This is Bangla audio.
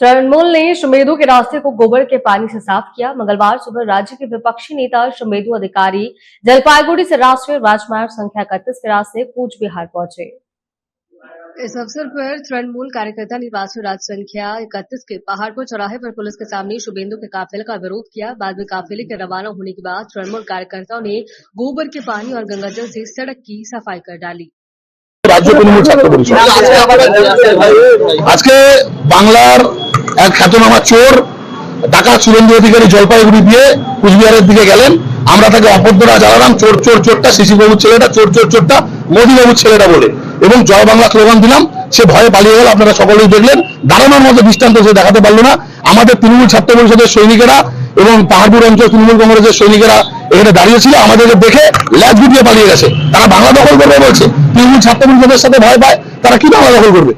तृणमूल ने सुमेधु के रास्ते को गोबर के पानी से साफ किया। मंगलवार सुबह राज्य के विपक्षी नेता सुमेधु अधिकारी जलपाईगुड़ी से राष्ट्रीय राजमार्ग संख्या 31 के रास्ते कूच बिहार पहुंचे। इस अवसर पर तृणमूल कार्यकर्ता ने राष्ट्रीय राज संख्या 31 के पहाड़पुर चौराहे पर पुलिस के सामने शुभेंदु के काफिले का विरोध किया। बाद में काफिले के रवाना होने के बाद तृणमूल कार्यकर्ताओं ने गोबर के पानी और गंगाजल से सड़क की सफाई कर डाली। राज्य तृणमूल ছাত্র পরিষদ আজকে বাংলার এক খ্যাতনামা চোর ঢাকা শুভেন্দু অধিকারী জলপাইগুড়ি দিয়ে কুচবিহারের দিকে গেলেন। আমরা তাকে অপদ্ররা জানালাম চোর চোর চোরটা, শিশি বাবুর ছেলেটা চোর চোর চোরটা, মোদি বাবুর ছেলেটা বলে, এবং জয় বাংলা স্লোগান দিলাম। সে ভয়ে পালিয়ে গেল। আপনারা সকলেই দেখলেন। দাঁড়ানোর মতো দৃষ্টান্ত সে দেখাতে পারলো না। আমাদের তৃণমূল ছাত্র পরিষদের সৈনিকেরা এবং পাহাড়পুর অঞ্চল তৃণমূল কংগ্রেসের সৈনিকেরা এখানে দাঁড়িয়েছিল, আমাদেরকে দেখে ল্যাজ গুটিয়ে পালিয়ে গেছে। তারা বাংলা দখল করবে বলছে। তৃণমূল ছাত্র পরিষদের সাথে ভয় পায়, তারা কি বাংলা দখল করবে?